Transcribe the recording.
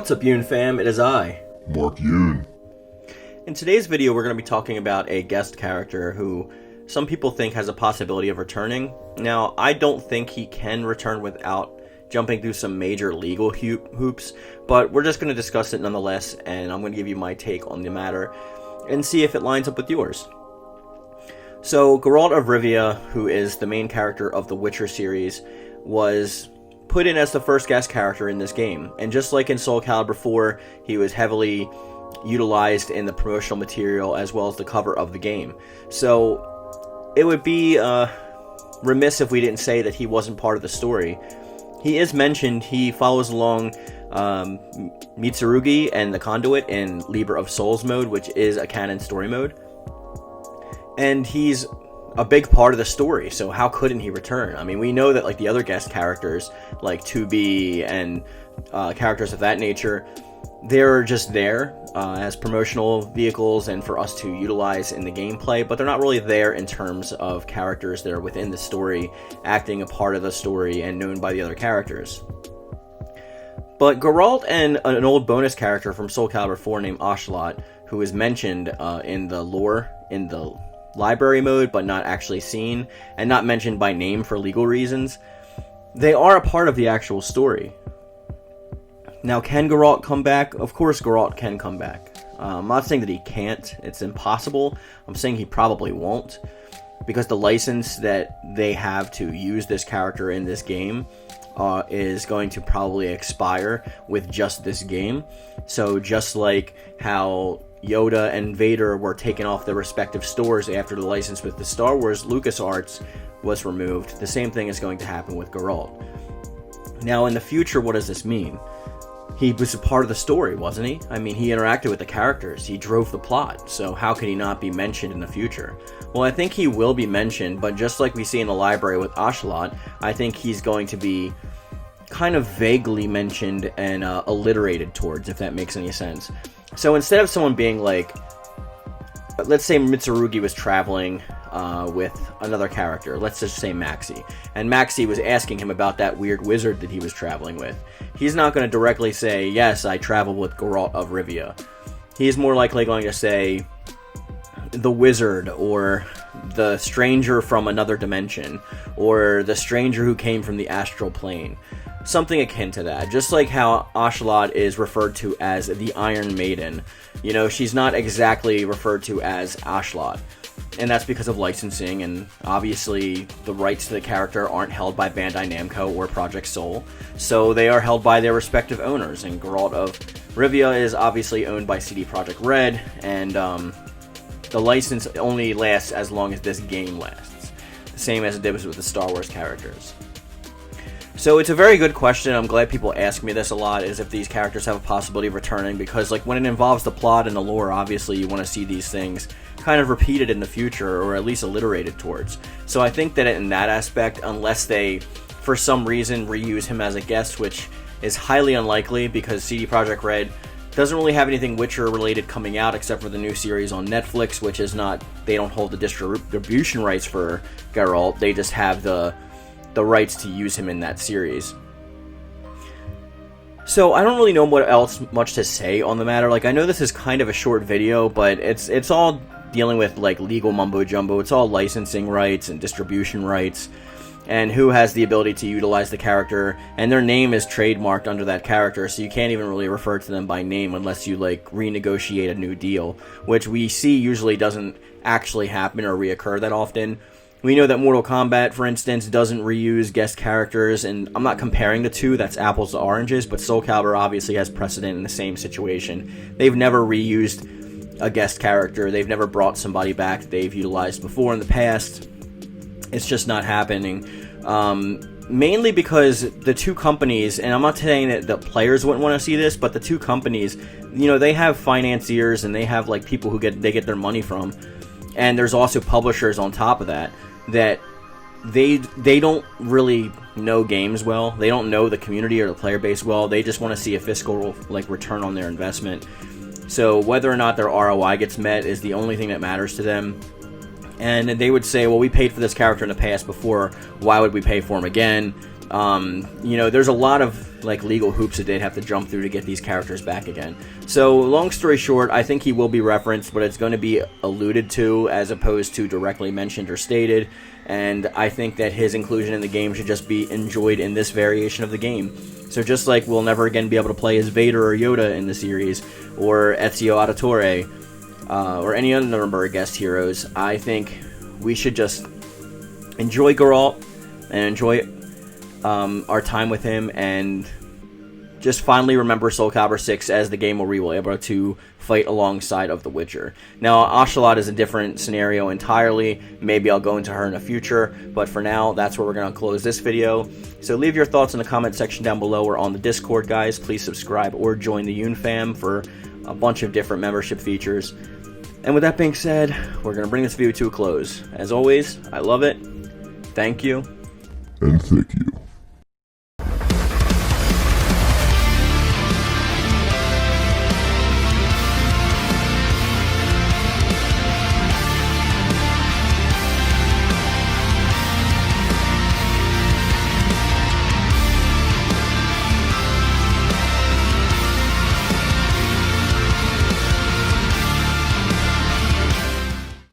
What's up, Yoon-Fam? It is I, Mark Yoon. In today's video, we're going to be talking about a guest character who some people think has a possibility of returning. Now, I don't think he can return without jumping through some major legal hoops, but we're just going to discuss it nonetheless, and I'm going to give you my take on the matter and see if it lines up with yours. So, Geralt of Rivia, who is the main character of the Witcher series, was put in as the first guest character in this game, and just like in Soul Calibur 4, he was heavily utilized in the promotional material as well as the cover of the game. So it would be remiss if we didn't say that he wasn't part of the story. He is mentioned. He follows along Mitsurugi and the Conduit in Liber of Souls mode, which is a canon story mode, and he's a big part of the story, so how couldn't he return? I mean, we know that like the other guest characters, like 2B and characters of that nature, they're just there as promotional vehicles and for us to utilize in the gameplay, but they're not really there in terms of characters that are within the story, acting a part of the story and known by the other characters. But Geralt and an old bonus character from Soul Calibur 4 named Ocelot, who is mentioned in the lore, in the library mode, but not actually seen, and not mentioned by name for legal reasons, they are a part of the actual story. Now, can Geralt come back? Of course Geralt can come back. I'm not saying that he can't, it's impossible. I'm saying he probably won't, because the license that they have to use this character in this game is going to probably expire with just this game. So just like how Yoda and Vader were taken off their respective stores after the license with the Star Wars LucasArts was removed, the same thing is going to happen with Geralt. Now, in the future, what does this mean? He was a part of the story, wasn't he? I mean, he interacted with the characters, he drove the plot, so how could he not be mentioned in the future? Well, I think he will be mentioned, but just like we see in the library with Ocelot, I think he's going to be kind of vaguely mentioned and alliterated towards, if that makes any sense. So instead of someone being like, let's say Mitsurugi was traveling with another character, let's just say Maxi, and Maxi was asking him about that weird wizard that he was traveling with, he's not going to directly say, yes, I traveled with Geralt of Rivia. He's more likely going to say, the wizard, or the stranger from another dimension, or the stranger who came from the astral plane. Something akin to that. Just like how Ocelot is referred to as the Iron Maiden. You know, she's not exactly referred to as Ocelot. And that's because of licensing, and obviously the rights to the character aren't held by Bandai Namco or Project Soul, so they are held by their respective owners, and Geralt of Rivia is obviously owned by CD Projekt Red, and the license only lasts as long as this game lasts. The same as it did with the Star Wars characters. So it's a very good question. I'm glad people ask me this a lot, is if these characters have a possibility of returning, because like when it involves the plot and the lore, obviously you want to see these things kind of repeated in the future, or at least alliterated towards. So I think that in that aspect, unless they for some reason reuse him as a guest, which is highly unlikely because CD Projekt Red doesn't really have anything Witcher related coming out except for the new series on Netflix, which is not, they don't hold the distribution rights for Geralt, they just have the rights to use him in that series. So I don't really know what else much to say on the matter. Like, I know this is kind of a short video, but it's all dealing with like legal mumbo jumbo. It's all licensing rights and distribution rights, and who has the ability to utilize the character, and their name is trademarked under that character, so you can't even really refer to them by name unless you like renegotiate a new deal, which we see usually doesn't actually happen or reoccur that often. We know that Mortal Kombat, for instance, doesn't reuse guest characters, and I'm not comparing the two, that's apples to oranges, but Soul Calibur obviously has precedent in the same situation. They've never reused a guest character, they've never brought somebody back that they've utilized before in the past. It's just not happening. Mainly because the two companies, and I'm not saying that the players wouldn't want to see this, but the two companies, you know, they have financiers and they have like people who they get their money from, and there's also publishers on top of that they don't really know games well. They don't know the community or the player base well. They just want to see a fiscal like return on their investment. So whether or not their ROI gets met is the only thing that matters to them. And they would say, well, we paid for this character in the past before, why would we pay for him again? You know, there's a lot of like legal hoops that they'd have to jump through to get these characters back again. So long story short, I think he will be referenced, but it's going to be alluded to as opposed to directly mentioned or stated. And I think that his inclusion in the game should just be enjoyed in this variation of the game. So just like we'll never again be able to play as Vader or Yoda in the series, or Ezio Auditore, or any other number of guest heroes, I think we should just enjoy Geralt and enjoy our time with him, and just finally remember Soul Calibur 6 as the game where we will be able to fight alongside of the Witcher. Now, Ocelot is a different scenario entirely. Maybe I'll go into her in the future, but for now, that's where we're going to close this video. So leave your thoughts in the comment section down below or on the Discord, guys. Please subscribe or join the Yoon-Fam for a bunch of different membership features. And with that being said, we're going to bring this video to a close. As always, I love it. Thank you. And thank you.